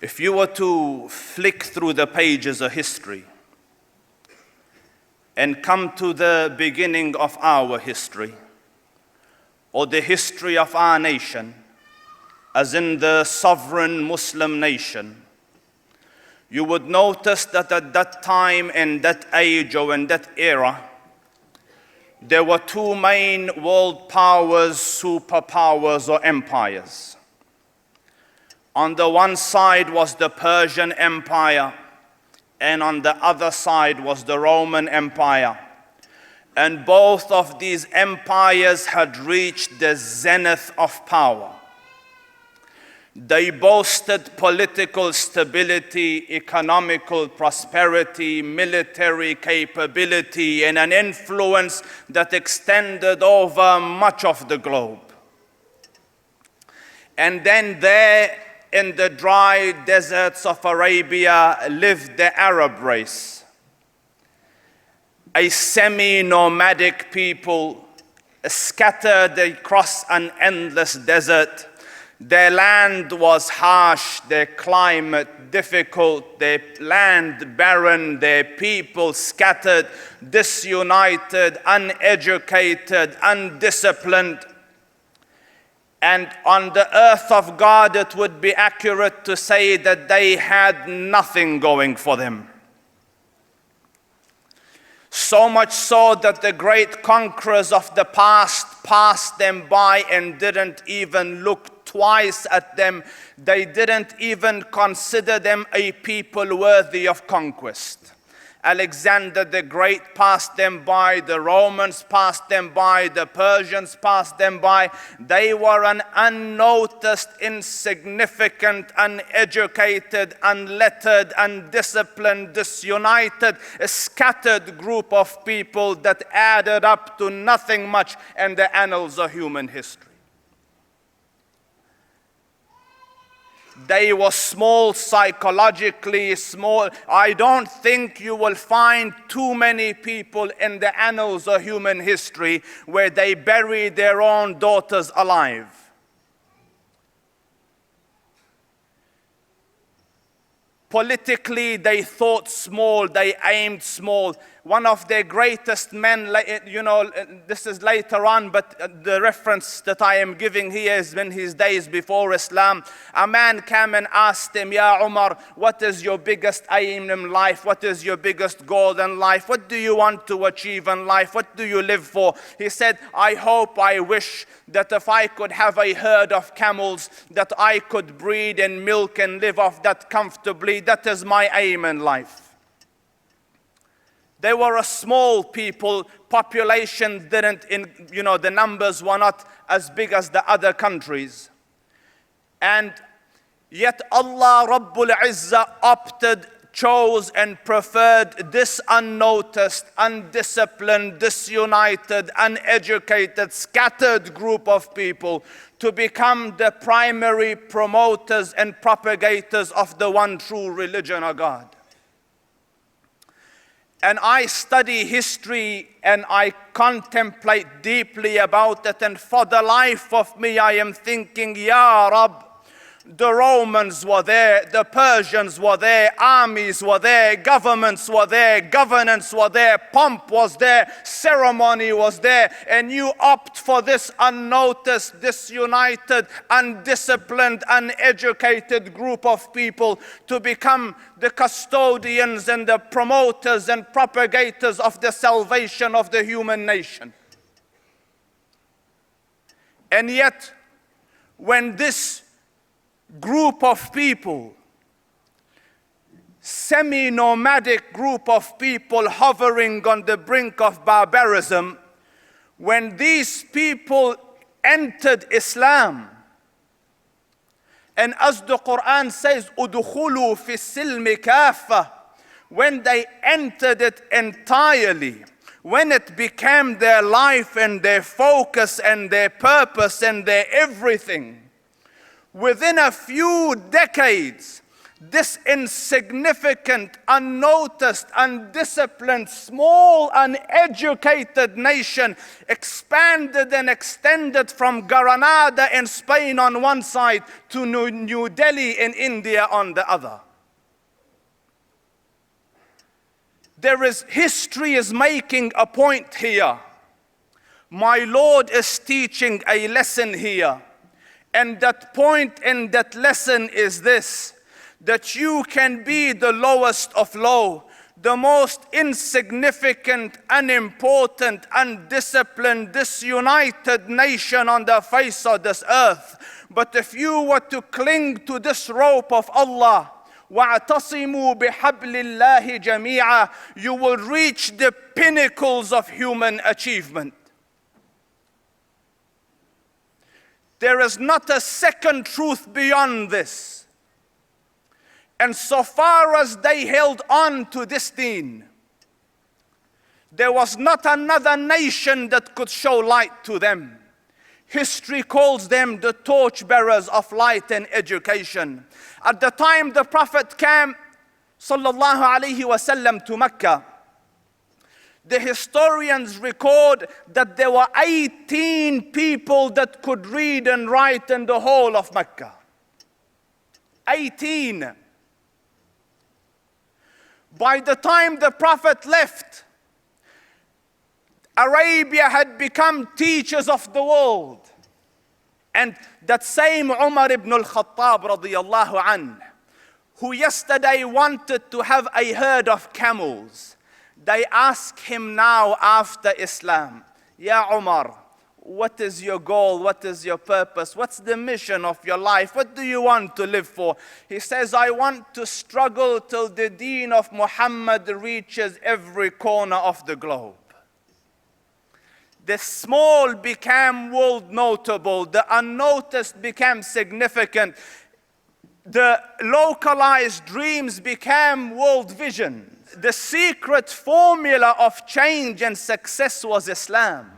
If you were to flick through the pages of history and come to the beginning of our history, or the history of our nation, as in the sovereign Muslim nation, you would notice that at that time, in that age or in that era, there were two main world powers, superpowers or empires. On the one side was the Persian Empire, and on the other side was the Roman Empire. And both of these empires had reached the zenith of power. They boasted political stability, economical prosperity, military capability, and an influence that extended over much of the globe. And then there, in the dry deserts of Arabia, lived the Arab race, a semi-nomadic people scattered across an endless desert. Their land was harsh, their climate difficult, their land barren, their people scattered, disunited, uneducated, undisciplined. And on the earth of God, it would be accurate to say that they had nothing going for them. So much so that the great conquerors of the past passed them by and didn't even look twice at them. They didn't even consider them a people worthy of conquest. Alexander the Great passed them by, the Romans passed them by, the Persians passed them by. They were an unnoticed, insignificant, uneducated, unlettered, undisciplined, disunited, a scattered group of people that added up to nothing much in the annals of human history. They were small, psychologically small. I don't think you will find too many people in the annals of human history where they bury their own daughters alive. Politically, they thought small, they aimed small. One of their greatest men, this is later on, but the reference that I am giving here is in his days before Islam. A man came and asked him, Ya Umar, what is your biggest aim in life? What is your biggest goal in life? What do you want to achieve in life? What do you live for? He said, I wish that if I could have a herd of camels, that I could breed and milk and live off that comfortably. That is my aim in life. They were a small people, population the numbers were not as big as the other countries. And yet Allah Rabbul Izzah chose and preferred this unnoticed, undisciplined, disunited, uneducated, scattered group of people to become the primary promoters and propagators of the one true religion of God. And I study history and I contemplate deeply about it, and for the life of me I am thinking, Ya Rab, the Romans were there, the Persians were there, armies were there, governments were there, governance were there, pomp was there, ceremony was there, and you opt for this unnoticed, disunited, undisciplined, uneducated group of people to become the custodians and the promoters and propagators of the salvation of the human nation. And yet, when this group of people, semi-nomadic group of people hovering on the brink of barbarism, when these people entered Islam, and as the Quran says, "Udkhulu fi silmi kafa," when they entered it entirely, when it became their life and their focus and their purpose and their everything, within a few decades, this insignificant, unnoticed, undisciplined, small, uneducated nation expanded and extended from Granada in Spain on one side to New Delhi in India on the other. History is making a point here. My Lord is teaching a lesson here. And that point in that lesson is this: that you can be the lowest of low, the most insignificant, unimportant, undisciplined, disunited nation on the face of this earth. But if you were to cling to this rope of Allah, وَاعْتَصِمُوا بِحَبْلِ اللَّهِ جَمِيعًا, you will reach the pinnacles of human achievement. There is not a second truth beyond this. And so far as they held on to this deen, there was not another nation that could show light to them. History calls them the torchbearers of light and education. At the time the Prophet came, sallallahu alaihi wasallam, to Mecca, the historians record that there were 18 people that could read and write in the whole of Mecca. 18. By the time the Prophet left, Arabia had become teachers of the world. And that same Umar ibn al-Khattab radiyallahu anhu, who yesterday wanted to have a herd of camels, they ask him now after Islam, Ya Umar, what is your goal? What is your purpose? What's the mission of your life? What do you want to live for? He says, I want to struggle till the deen of Muhammad reaches every corner of the globe. The small became world notable. The unnoticed became significant. The localized dreams became world vision. The secret formula of change and success was Islam.